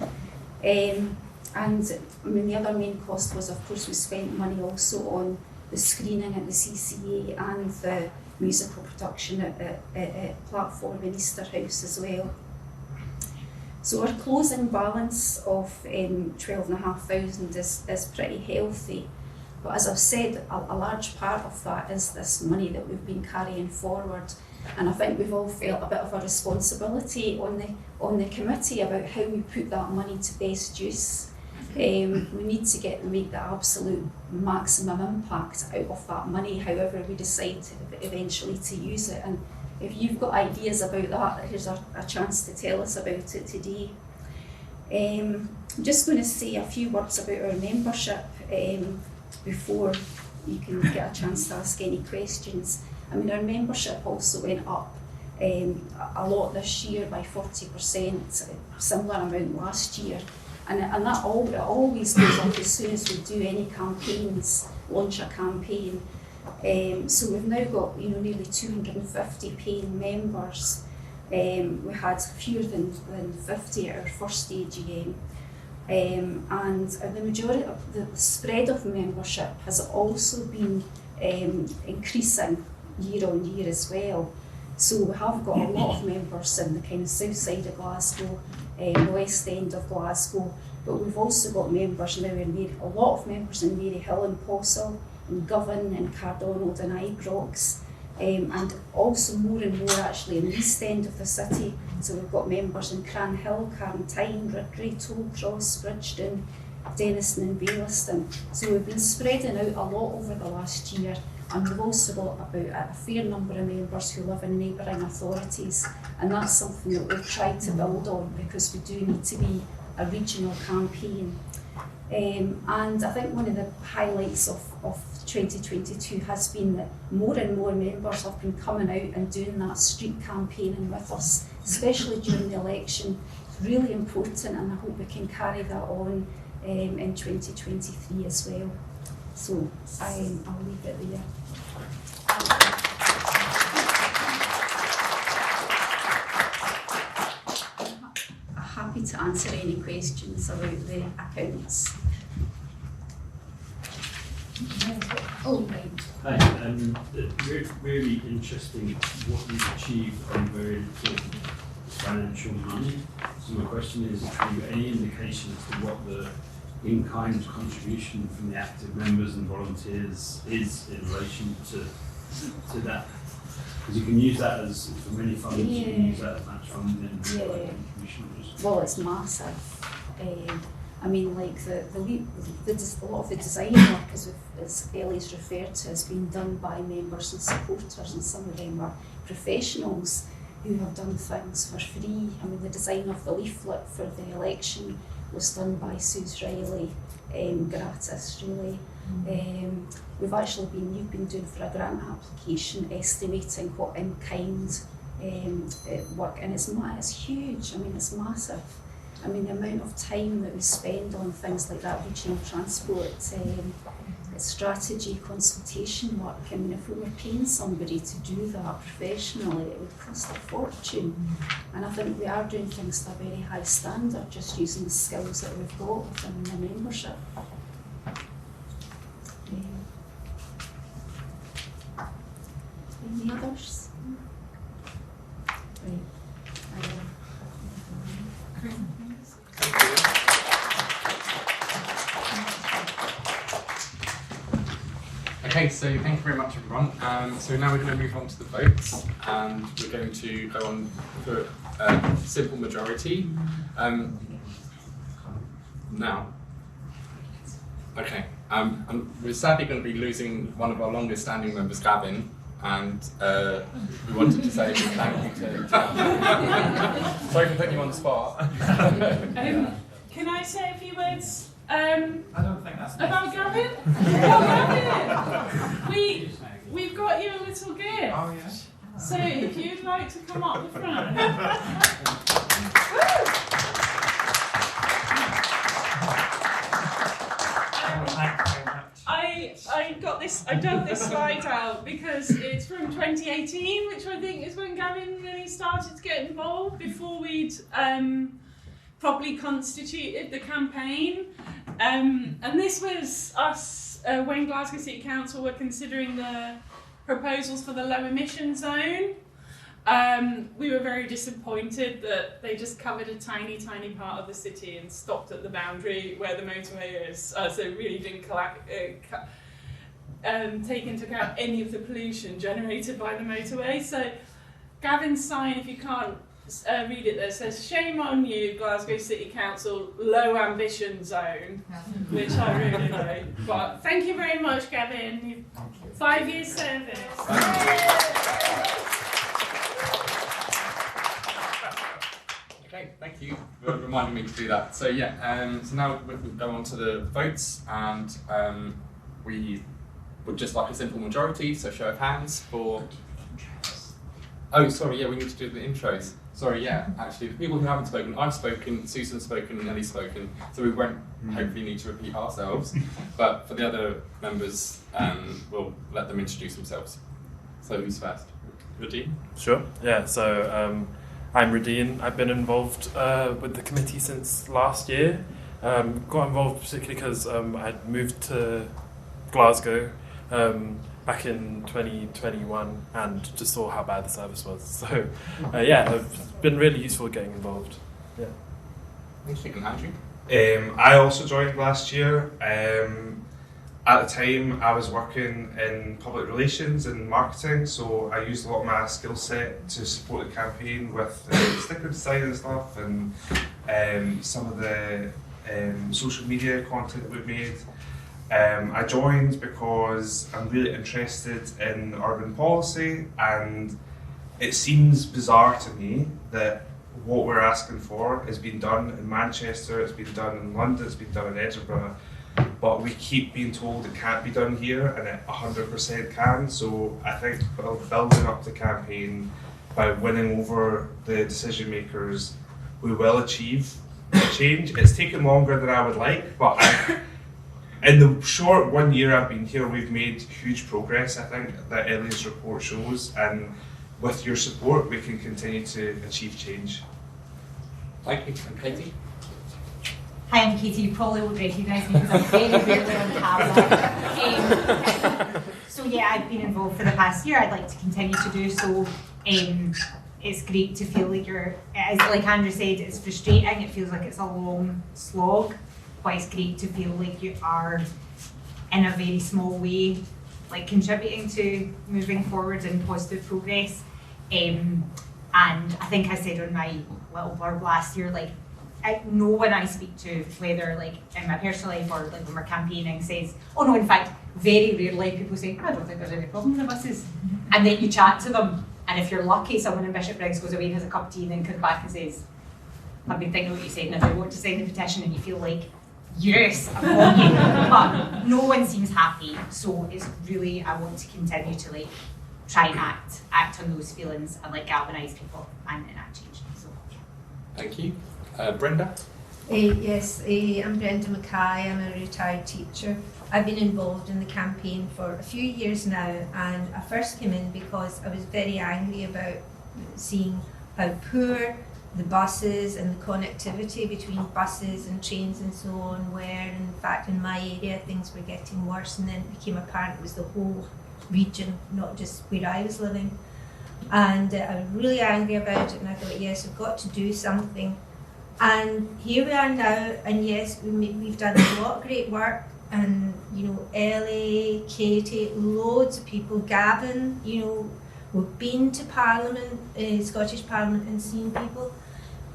And the other main cost was, of course, we spent money also on the screening at the CCA and the musical production at Platform in Easter House as well. So our closing balance of 12,500 is pretty healthy. But as I've said, a large part of that is this money that we've been carrying forward. And I think we've all felt a bit of a responsibility on the committee about how we put that money to best use. We need to make the absolute maximum impact out of that money, however we decide eventually to use it. And if you've got ideas about that, here's a chance to tell us about it today. I'm just going to say a few words about our membership before you can get a chance to ask any questions. Our membership also went up a lot this year by 40%, similar amount last year. And that always goes up as soon as we do any campaigns, launch a campaign. So we've now got nearly 250 paying members. We had fewer than 50 at our first AGM. And the majority of the spread of membership has also been increasing year on year as well. So we have got a lot of members in the kind of south side of Glasgow, the west end of Glasgow, but we've also got members now a lot of members in Maryhill and Possil, in Govan and Cardonald and Ibrox, and also more and more actually in the east end of the city. So we've got members in Cranhill, Carntine, Ridley, Tollcross, Bridgeton, Denniston and Baillieston. So we've been spreading out a lot over the last year, and we've also got about a fair number of members who live in neighbouring authorities, and that's something that we've tried to build on because we do need to be a regional campaign. And I think one of the highlights of 2022 has been that more and more members have been coming out and doing that street campaigning with us, especially during the election. It's really important, and I hope we can carry that on in 2023 as well. So I'll leave it there. Happy to answer any questions about the accounts. Oh, right.
Hi, really interesting what you've achieved on very little financial money. So my question is, have you any indication as to what the in-kind contribution from the active members and volunteers is in relation to that? Because you can use that as, for many funds, you can use that as match funding and contribution.
Well, it's massive. I mean, like a lot of the design work, as Ellie's referred to, has been done by members and supporters, and some of them are professionals who have done things for free. I mean, the design of the leaflet for the election was done by Suze Riley, gratis really. You've been doing for a grant application, estimating what in-kind work, and it's huge. I mean, it's massive. I mean, the amount of time that we spend on things like that, regional transport, strategy, consultation work. I mean, if we were paying somebody to do that professionally, it would cost a fortune. And I think we are doing things to a very high standard, just using the skills that we've got within the membership. Any others? Right.
Okay, so thank you very much, everyone. So now we're going to move on to the votes, and we're going to go on for a simple majority. Now, okay, we're sadly going to be losing one of our longest standing members, Gavin, and we wanted to say a big thank you to sorry for putting you on the spot.
Can I say a few words?
I don't think that's
about Gavin? Gavin! We've got you a little gift.
Oh, yes.
So if you'd like to come up the front. I dug this slide out because it's from 2018, which I think is when Gavin really started to get involved, before we'd properly constituted the campaign. And this was us when Glasgow City Council were considering the proposals for the low emission zone. We were very disappointed that they just covered a tiny part of the city and stopped at the boundary where the motorway is. So really didn't take into account any of the pollution generated by the motorway. So Gavin's sign, if you can't read it, there says, "Shame on you, Glasgow City Council, low ambition zone," which I really like. But thank you very much, Gavin. 5 years service.
Okay, thank you for reminding me to do that. So yeah, so now we'll go on to the votes, and we would just like a simple majority, so show of hands for... Oh, sorry, yeah, we need to do the intros. Sorry, yeah, actually, the people who haven't spoken, I've spoken, Susan's spoken, and Ellie's spoken, so we won't hopefully need to repeat ourselves. But for the other members, we'll let them introduce themselves. So who's first? Radine?
Sure, yeah, so I'm Radine. I've been involved with the committee since last year. Got involved particularly because I'd moved to Glasgow back in 2021 and just saw how bad the service was. So yeah, it's been really useful getting involved. Yeah.
Thank you, Andrew.
I also joined last year. At the time, I was working in public relations and marketing, so I used a lot of my skill set to support the campaign with sticker design and stuff, and some of the social media content we've made. I joined because I'm really interested in urban policy, and it seems bizarre to me that what we're asking for has been done in Manchester, it's been done in London, it's been done in Edinburgh, but we keep being told it can't be done here, and it 100% can. So I think building up the campaign by winning over the decision makers, we will achieve change. It's taken longer than I would like, but in the short 1 year I've been here, we've made huge progress, I think, that Ellie's report shows, and with your support we can continue to achieve change.
Thank you. And Katie?
Hi, I'm Katie. You probably won't recognise me because I'm very rarely on camera. So yeah, I've been involved for the past year. I'd like to continue to do so. It's great to feel like as like Andrew said, it's frustrating. It feels like it's a long slog, but it's great to feel like you are, in a very small way, like contributing to moving forward and positive progress. And I think I said on my little blurb last year, like, no one I speak to, whether like in my personal life or like when we're campaigning, says, oh no, in fact, very rarely people say, I don't think there's any problem with the buses. And then you chat to them, and if you're lucky, someone in Bishopbriggs goes away and has a cup of tea and then comes back and says, I've been thinking what you said and I want to sign the petition, and you feel like, yes, I've got you. But no one seems happy, so it's really, I want to continue to like try and act on those feelings and like galvanise people and enact change. So yeah.
Thank you. Brenda?
Yes, I'm Brenda Mackay, I'm a retired teacher. I've been involved in the campaign for a few years now, and I first came in because I was very angry about seeing how poor the buses and the connectivity between buses and trains and so on were. In fact, in my area things were getting worse, and then it became apparent it was the whole region, not just where I was living. And I was really angry about it, and I thought, yes, I've got to do something. And here we are now, and yes, we've done a lot of great work, and you know, Ellie, Katie, loads of people, Gavin, you know, we've been to Parliament, Scottish Parliament, and seen people,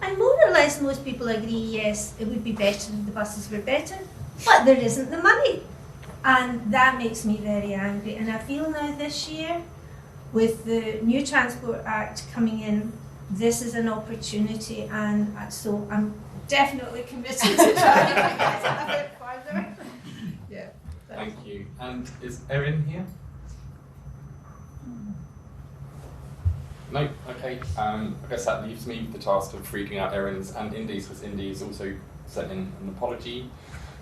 and more or less most people agree, yes, it would be better if the buses were better, but there isn't the money, and that makes me very angry. And I feel now this year, with the new Transport Act coming in, this is an opportunity, and so I'm definitely committed to trying to get it a bit further. Yeah.
Thank you. And is Erin here? No? Okay. I guess that leaves me the task of reading out Erin's and Indy's, because Indy's also sent in an apology.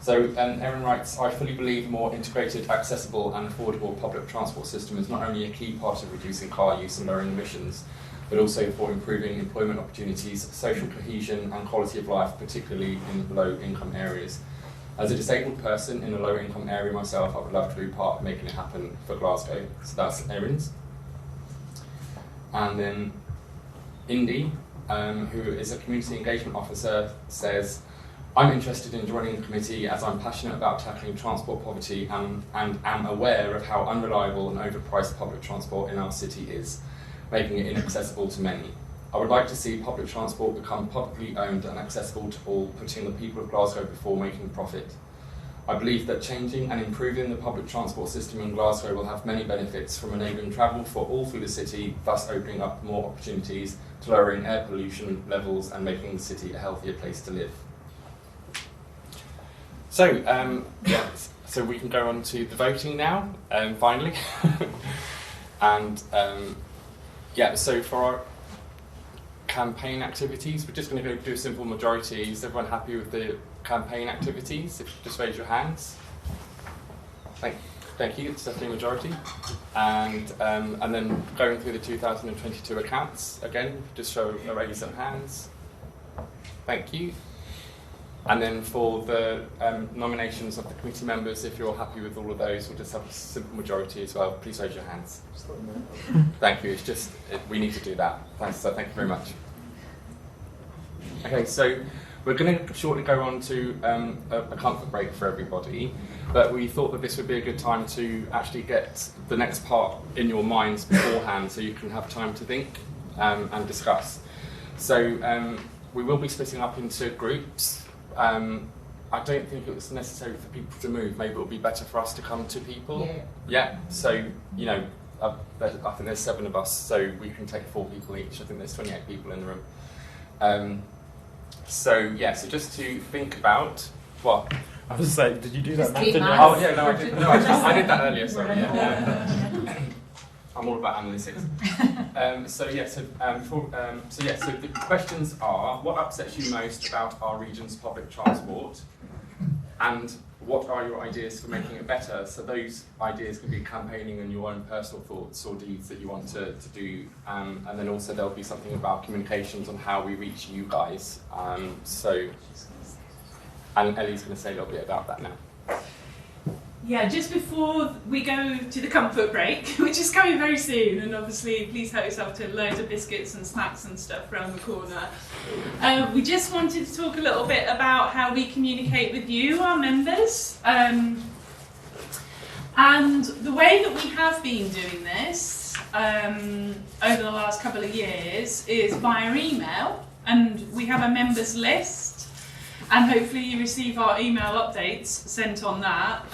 So Erin writes, I fully believe a more integrated, accessible and affordable public transport system is not only a key part of reducing car use and lowering emissions, but also for improving employment opportunities, social cohesion and quality of life, particularly in low-income areas. As a disabled person in a low-income area myself, I would love to be part of making it happen for Glasgow. So that's Erin's. And then Indy, who is a community engagement officer, says, I'm interested in joining the committee as I'm passionate about tackling transport poverty and am aware of how unreliable and overpriced public transport in our city is, making it inaccessible to many. I would like to see public transport become publicly owned and accessible to all, putting the people of Glasgow before making profit. I believe that changing and improving the public transport system in Glasgow will have many benefits, from enabling travel for all through the city, thus opening up more opportunities, to lowering air pollution levels and making the city a healthier place to live. So, so we can go on to the voting now, finally. And so for our campaign activities, we're just going to go do a simple majority. Is everyone happy with the campaign activities? If you just raise your hands. Thank you, it's definitely a majority. And then going through the 2022 accounts, again, just show a raise of hands. Thank you. And then for the nominations of the committee members, if you're happy with all of those, we'll just have a simple majority as well. Please raise your hands. Thank you. It's just, we need to do that. So thank you very much. Okay, so we're going to shortly go on to a comfort break for everybody, but we thought that this would be a good time to actually get the next part in your minds beforehand, so you can have time to think and discuss. So we will be splitting up into groups. I don't think it was necessary for people to move. Maybe it would be better for us to come to people. Yeah. So, you know, I think there's 7 of us, so we can take 4 people each. I think there's 28 people in the room. So just to think about what.
I was saying, did you do that math?
Oh yeah, no, I did. No, I did that earlier. Sorry. I'm all about analytics. So the questions are: what upsets you most about our region's public transport, and what are your ideas for making it better? So those ideas could be campaigning and your own personal thoughts or deeds that you want to do, and then also there'll be something about communications on how we reach you guys. And Ellie's going to say a little bit about that now.
Yeah, just before we go to the comfort break, which is coming very soon, and obviously please help yourself to loads of biscuits and snacks and stuff around the corner. We just wanted to talk a little bit about how we communicate with you, our members. And the way that we have been doing this over the last couple of years is via email, and we have a members list. and hopefully you receive our email updates sent on that.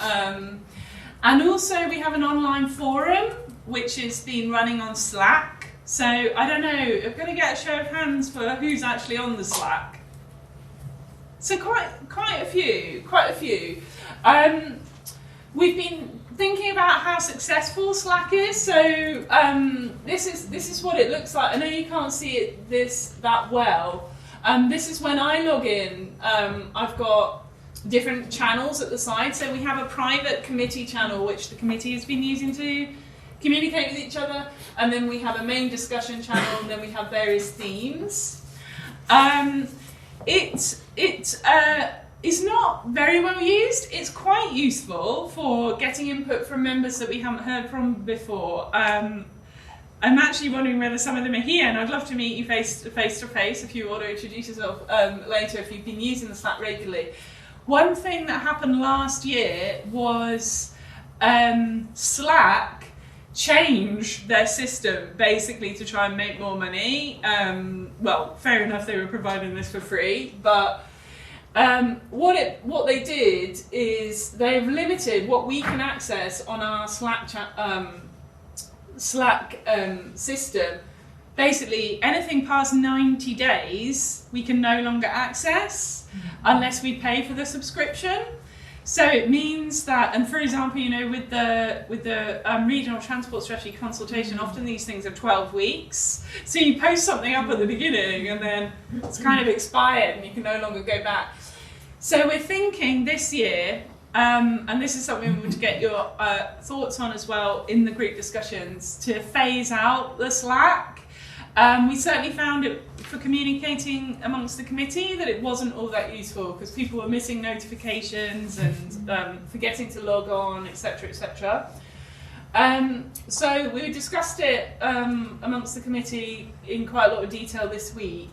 And also we have an online forum which has been running on Slack. So I don't know, I'm going to get a show of hands for who's actually on the Slack. So quite a few. We've been thinking about how successful Slack is. So this is what it looks like. I know you can't see it that well. This is when I log in. I've got different channels at the side. So we have a private committee channel which the committee has been using to communicate with each other, and then we have a main discussion channel, and then we have various themes. It's not very well used. It's quite useful for getting input from members that we haven't heard from before. I'm actually wondering whether some of them are here, and I'd love to meet you face to face if you want to introduce yourself later if you've been using the Slack regularly. One thing that happened last year was Slack changed their system basically to try and make more money. Well, fair enough, they were providing this for free, but what they did is they've limited what we can access on our Slack system. Basically, anything past 90 days we can no longer access unless we pay for the subscription. So it means that, and for example, you know, with the regional transport strategy consultation, often these things are 12 weeks. So you post something up at the beginning and then it's kind of expired and you can no longer go back. So we're thinking this year, and this is something we want to get your thoughts on as well in the group discussions, to phase out the Slack. We certainly found it for communicating amongst the committee that it wasn't all that useful because people were missing notifications and forgetting to log on, etc., etc. So we discussed it amongst the committee in quite a lot of detail this week,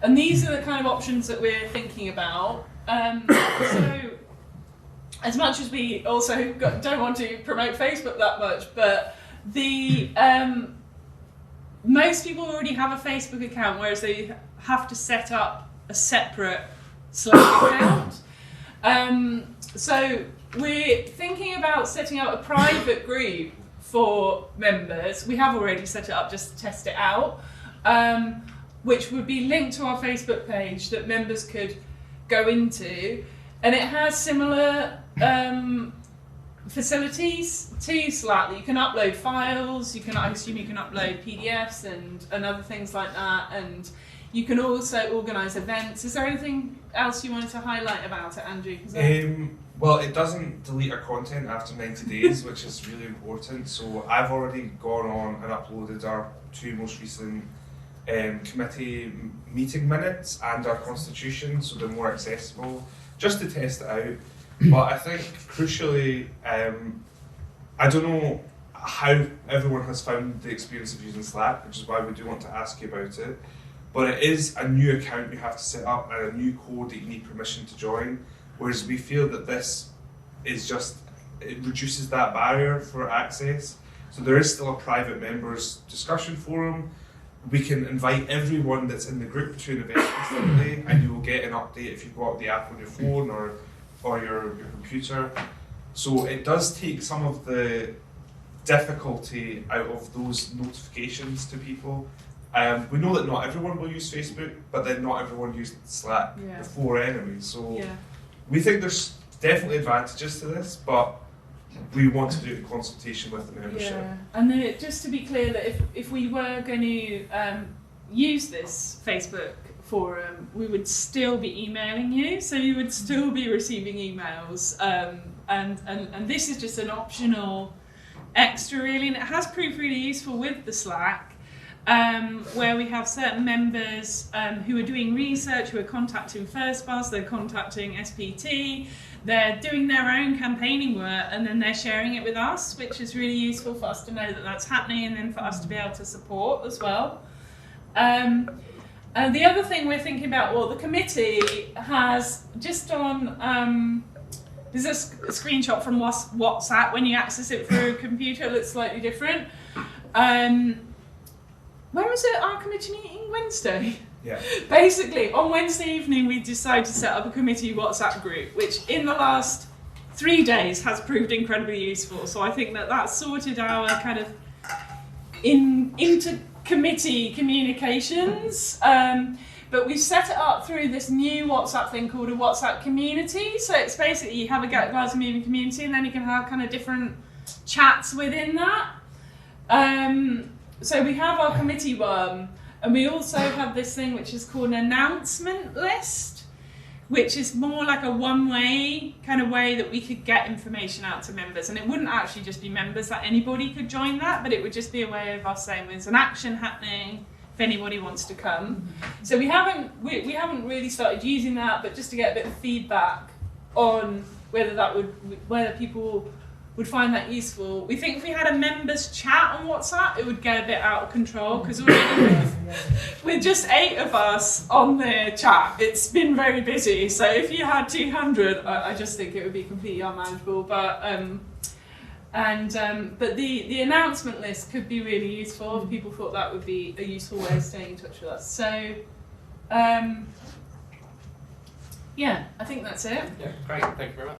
and these are the kind of options that we're thinking about. So as much as we also don't want to promote Facebook that much, but the most people already have a Facebook account, whereas they have to set up a separate Slack account. So we're thinking about setting up a private group for members. We have already set it up just to test it out, which would be linked to our Facebook page that members could go into. And it has similar facilities to Slack. You can upload files, I assume you can upload PDFs and other things like that, and you can also organise events. Is there anything else you wanted to highlight about it, Andrew?
Well, it doesn't delete our content after 90 days, which is really important. So I've already gone on and uploaded our 2 most recent committee meeting minutes and our constitution, so they're more accessible, just to test it out. But I think crucially, I don't know how everyone has found the experience of using Slack, which is why we do want to ask you about it. But it is a new account you have to set up and a new code that you need permission to join. Whereas we feel that this is it reduces that barrier for access. So there is still a private members discussion forum. We can invite everyone that's in the group to an event instantly, and you will get an update if you've got the app on your phone or your computer. So it does take some of the difficulty out of those notifications to people. We know that not everyone will use Facebook, but then not everyone used Slack before anyway. So we think there's definitely advantages to this, but we want to do a consultation with the membership.
Yeah, and just to be clear that if we were going to use this Facebook forum, we would still be emailing you, so you would still be receiving emails, and this is just an optional extra really, and it has proved really useful with the Slack, where we have certain members who are doing research, who are contacting First Bus, they're contacting SPT, they're doing their own campaigning work, and then they're sharing it with us, which is really useful for us to know that that's happening, and then for us to be able to support as well. The other thing we're thinking about, well, the committee has just on, there's a screenshot from WhatsApp. When you access it through a computer, it looks slightly different. when was it our committee meeting? Wednesday?
Yeah.
Basically, on Wednesday evening, we decided to set up a committee WhatsApp group, which in the last 3 days has proved incredibly useful. So I think that sorted our kind of inter-committee communications. But we've set it up through this new WhatsApp thing called a WhatsApp community. So it's basically you have a Glasgow Moving community, and then you can have kind of different chats within that. So we have our committee one, and we also have this thing which is called an announcement list, which is more like a one-way kind of way that we could get information out to members. And it wouldn't actually just be members, that anybody could join that, but it would just be a way of us saying there's an action happening if anybody wants to come. So we haven't really started using that, but just to get a bit of feedback on whether people would find that useful. We think if we had a members chat on WhatsApp, it would get a bit out of control, because with just 8 of us on the chat, it's been very busy. So if you had 200, I just think it would be completely unmanageable. But the announcement list could be really useful if people thought that would be a useful way of staying in touch with us. So yeah, I think that's it.
Yeah, great. Thank you very much.